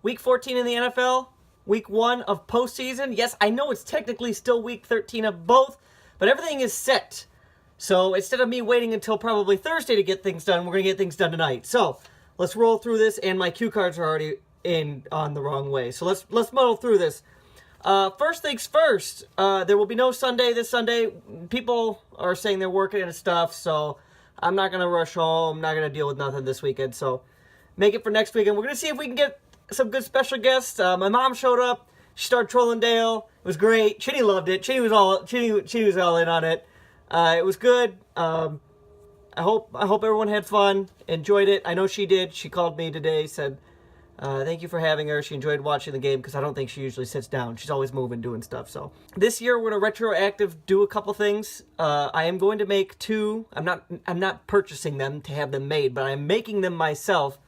Week 14 in the NFL, week 1 of postseason. Yes, I know it's technically still week 13 of both, but everything is set. So instead of me waiting until probably Thursday to get things done, we're going to get things done tonight. So let's roll through this, and my cue cards are already in on the wrong way. So let's muddle through this. First things first, there will be no Sunday this Sunday. People are saying they're working and stuff, so I'm not going to rush home. I'm not going to deal with nothing this weekend, so make it for next weekend. We're going to see if we can get some good special guests. My mom showed up. She started trolling Dale. It was great. Chinny loved it. Chinny was all in on it. It was good. I hope everyone had fun, enjoyed it. I know she did. She called me today, said thank you for having her. She enjoyed watching the game because I don't think she usually sits down. She's always moving, doing stuff. So this year we're gonna retroactive do a couple things. I am going to make 2. I'm not purchasing them to have them made, but I'm making them myself.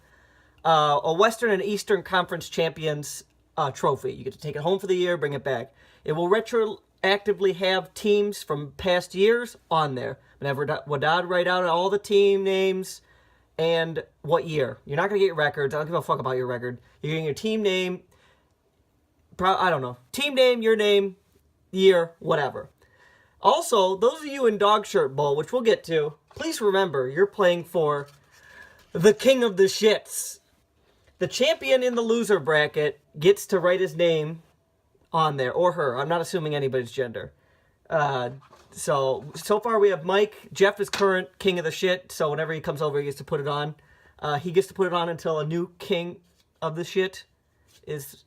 A Western and Eastern Conference Champions trophy. You get to take it home for the year, bring it back. It will retroactively have teams from past years on there. Whenever Wadad write out all the team names and what year. You're not going to get your records. I don't give a fuck about your record. You're getting your team name, I don't know. Team name, your name, year, whatever. Also, those of you in Dog Shirt Bowl, which we'll get to, please remember, you're playing for the king of the shits. The champion in the loser bracket gets to write his name on there, or her. I'm not assuming anybody's gender. So far we have Mike. Jeff is current king of the shit, so whenever he comes over, he gets to put it on. He gets to put it on until a new king of the shit is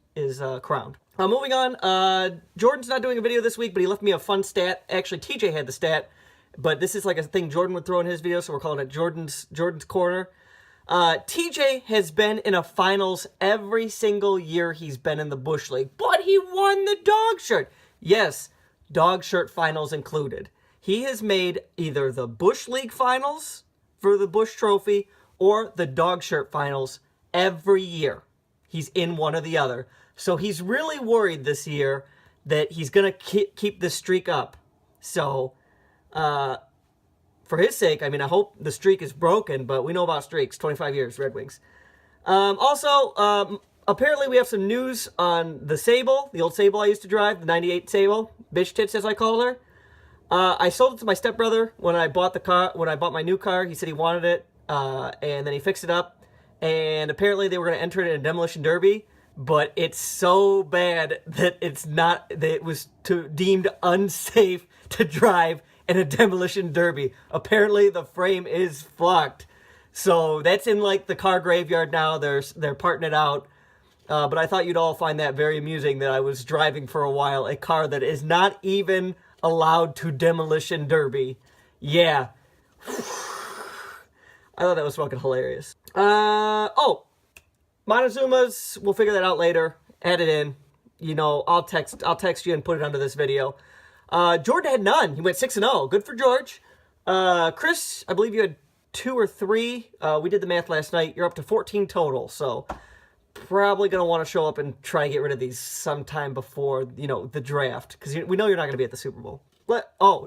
crowned. Moving on, Jordan's not doing a video this week, but he left me a fun stat. Actually, TJ had the stat, but this is like a thing Jordan would throw in his video, so we're calling it Jordan's Corner. TJ has been in a finals every single year he's been in the Bush League, but he won the dog shirt. Yes, dog shirt finals included. He has made either the Bush League finals for the Bush Trophy or the dog shirt finals every year. He's in one or the other. So he's really worried this year that he's going to keep this streak up. So, for his sake, I mean, I hope the streak is broken, but we know about streaks. 25 years, Red Wings. Apparently we have some news on the Sable, the old Sable I used to drive, the 98 Sable, bitch tits as I call her. I sold it to my stepbrother when I bought the car, when I bought my new car. He said he wanted it, and then he fixed it up. And apparently they were going to enter it in a demolition derby, but it's so bad that it was deemed unsafe to drive in a demolition derby. Apparently the frame is fucked. So that's in like the car graveyard now. They're parting it out. But I thought you'd all find that very amusing that I was driving for a while a car that is not even allowed to demolition derby. Yeah. I thought that was fucking hilarious. Montezuma's, we'll figure that out later. Add it in. You know, I'll text you and put it under this video. Jordan had none. He went 6-0. Good for George. Chris, I believe you had 2 or 3. We did the math last night. You're up to 14 total. So probably going to want to show up and try and get rid of these sometime before, you know, the draft. Because we know you're not going to be at the Super Bowl.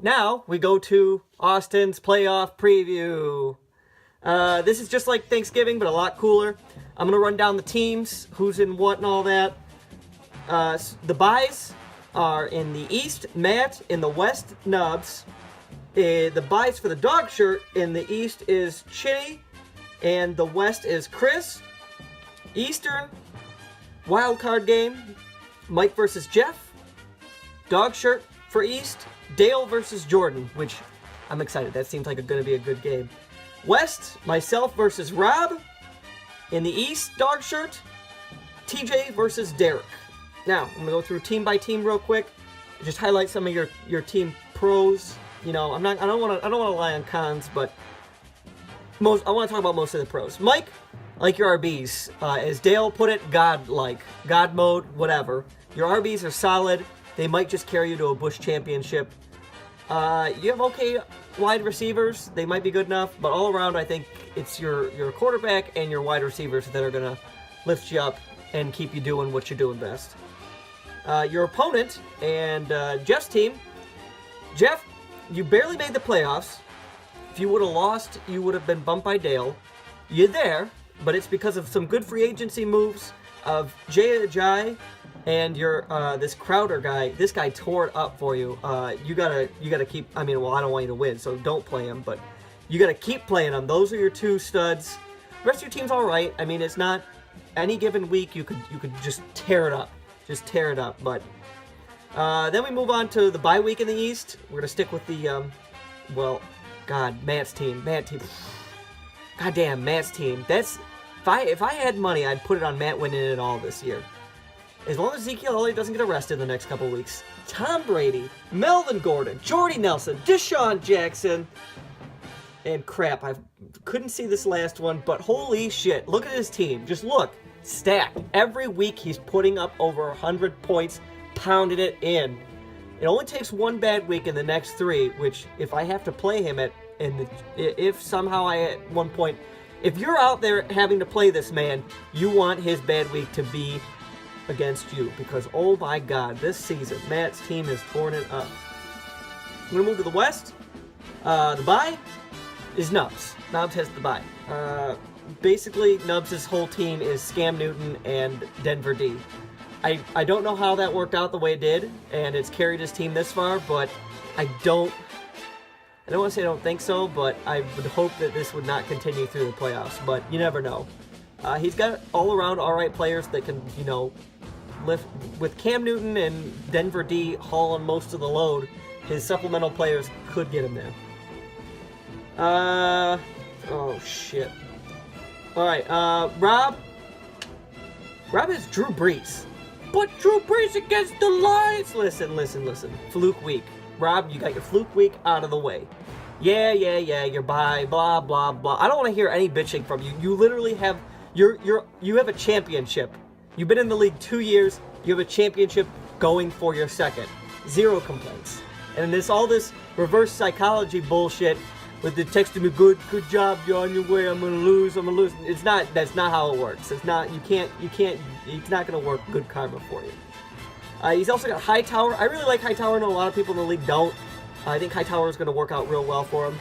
Now we go to Austin's playoff preview. This is just like Thanksgiving, but a lot cooler. I'm going to run down the teams, who's in what and all that. The buys are in the East, Matt. In the West, Nubs. The buys for the dog shirt in the East is Chinny, and the West is Chris. Eastern, wild card game, Mike versus Jeff. Dog shirt for East, Dale versus Jordan, which I'm excited. That seems like it's going to be a good game. West, myself versus Rob. In the East, dog shirt, TJ versus Derek. Now, I'm going to go through team by team real quick. Just highlight some of your team pros. You know, I don't want to rely on cons, but I want to talk about most of the pros. Mike, I like your RBs. As Dale put it, God-like. God mode, whatever. Your RBs are solid. They might just carry you to a Bush championship. You have okay wide receivers. They might be good enough, but all around, I think it's your quarterback and your wide receivers that are going to lift you up and keep you doing what you're doing best. Your opponent and Jeff's team. Jeff, you barely made the playoffs. If you would have lost, you would have been bumped by Dale. You're there, but it's because of some good free agency moves of Jay Ajayi and your this Crowder guy, this guy tore it up for you. You gotta keep. I mean, well, I don't want you to win, so don't play him, but you gotta keep playing them. Those are your two studs. The rest of your team's all right. I mean, it's not any given week you could just tear it up, But then we move on to the bye week in the East. We're gonna stick with the Matt's team. Goddamn, Matt's team. That's if I had money, I'd put it on Matt winning it all this year. As long as Ezekiel Elliott doesn't get arrested in the next couple weeks. Tom Brady, Melvin Gordon, Jordy Nelson, Deshaun Jackson, and crap, I couldn't see this last one, but holy shit, look at his team. Just look, stacked. Every week he's putting up over 100 points, pounding it in. It only takes one bad week in the next 3, which if I have to play him if somehow I at one point, if you're out there having to play this man, you want his bad week to be against you, because oh my god, this season Matt's team has torn it up. I'm gonna move to the West. The bye is Nubs. Nubs has the bye. Basically, Nubs' whole team is Scam Newton and Denver D. I don't know how that worked out the way it did, and it's carried his team this far, but I don't want to say I don't think so, but I would hope that this would not continue through the playoffs, but you never know. He's got all-around all-right players that can, lift. With Cam Newton and Denver D hauling most of the load, his supplemental players could get him there. Oh, shit. All right, Rob is Drew Brees. But Drew Brees against the Lions. Listen. Fluke week. Rob, you got your fluke week out of the way. Yeah, you're bye, blah, blah, blah. I don't want to hear any bitching from you. You literally have, you have a championship. You've been in the league 2 years. You have a championship going for your second. 0 complaints. And all this reverse psychology bullshit with the texting me, good job, you're on your way, I'm gonna lose. That's not how it works. It's not gonna work good karma for you. He's also got Hightower. I really like Hightower. I know a lot of people in the league don't. I think Hightower is gonna work out real well for him.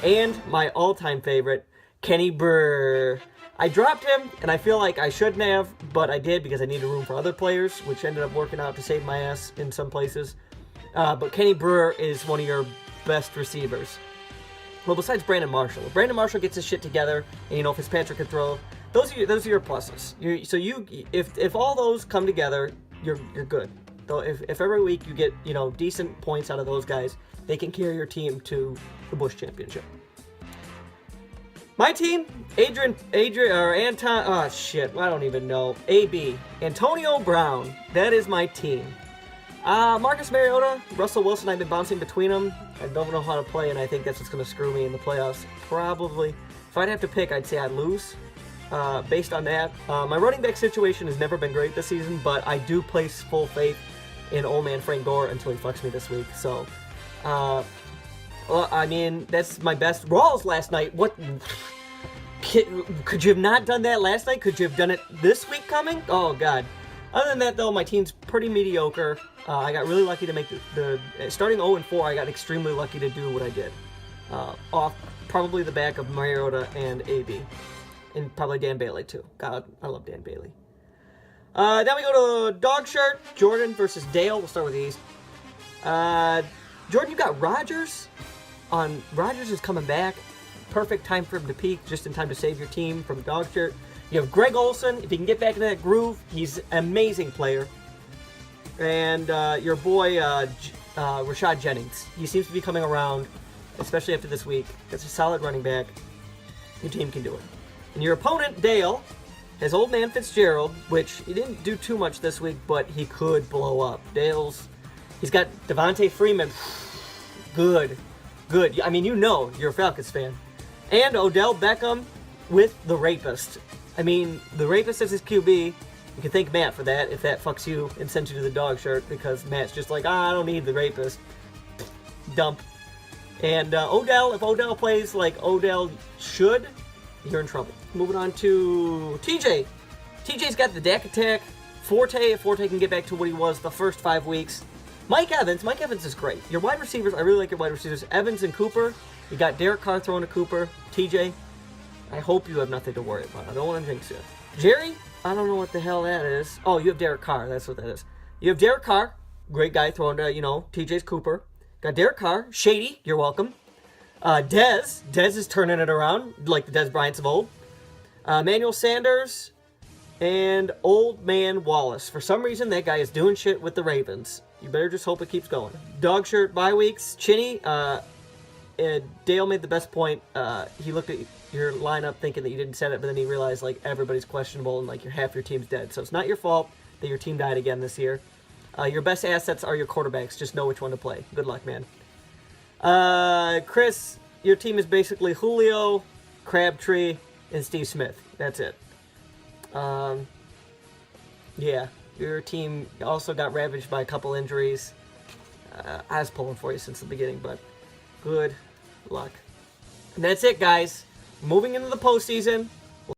And my all-time favorite, Kenny Burr. I dropped him, and I feel like I shouldn't have, but I did because I needed room for other players, which ended up working out to save my ass in some places. But Kenny Burr is one of your best receivers. Well, besides Brandon Marshall. If Brandon Marshall gets his shit together, and if Fitzpatrick can throw, those are your pluses. If all those come together, you're good. Though if every week you get decent points out of those guys, they can carry your team to the Bush Championship. My team, Anton. Oh shit, I don't even know. AB, Antonio Brown. That is my team. Marcus Mariota, Russell Wilson, I've been bouncing between them. I don't know how to play, and I think that's what's going to screw me in the playoffs. Probably. If I'd have to pick, I'd say I'd lose. Based on that. My running back situation has never been great this season, but I do place full faith in old man Frank Gore until he fucks me this week. So, well, I mean, that's my best. Rawls last night. What? Could you have not done that last night? Could you have done it this week coming? Oh, God. Other than that, though, my team's pretty mediocre. I got really lucky to make the starting 0-4. I got extremely lucky to do what I did. Off probably the back of Mariota and AB. And probably Dan Bailey, too. God, I love Dan Bailey. Then we go to Dog Shirt. Jordan versus Dale. We'll start with these. Jordan, you got Rodgers. Rodgers is coming back. Perfect time for him to peak, just in time to save your team from Dog Shirt. You have Greg Olsen. If he can get back into that groove, he's an amazing player. And your boy, Rashad Jennings. He seems to be coming around, especially after this week. That's a solid running back. Your team can do it. And your opponent, Dale, has old man Fitzgerald, which he didn't do too much this week, but he could blow up. He's got Devontae Freeman. Good. I mean, you're a Falcons fan. And Odell Beckham with the rapist. I mean, the rapist is his QB. You can thank Matt for that if that fucks you and sends you to the Dog Shirt, because Matt's just like, I don't need the rapist. Dump. And Odell, if Odell plays like Odell should, you're in trouble. Moving on to TJ. TJ's got the Dak attack. Forte, if Forte can get back to what he was the first 5 weeks. Mike Evans is great. Your wide receivers, I really like your wide receivers. Evans and Cooper. You got Derek Carr throwing to Cooper. TJ, I hope you have nothing to worry about. I don't want to jinx you. Jerry, I don't know what the hell that is. Oh, you have Derek Carr. That's what that is. You have Derek Carr. Great guy throwing to, TJ's Cooper. Got Derek Carr. Shady, you're welcome. Dez is turning it around like the Dez Bryants of old. Emmanuel Sanders and Old Man Wallace. For some reason, that guy is doing shit with the Ravens. You better just hope it keeps going. Dog shirt bye weeks. Chinny, Dale made the best point. He looked at your lineup thinking that you didn't set it, but then he realized like everybody's questionable and like half your team's dead. So it's not your fault that your team died again this year. Your best assets are your quarterbacks. Just know which one to play. Good luck, man. Chris, your team is basically Julio, Crabtree, and Steve Smith. That's it. Yeah, your team also got ravaged by a couple injuries. I was pulling for you since the beginning, but good luck. And that's it, guys. Moving into the postseason.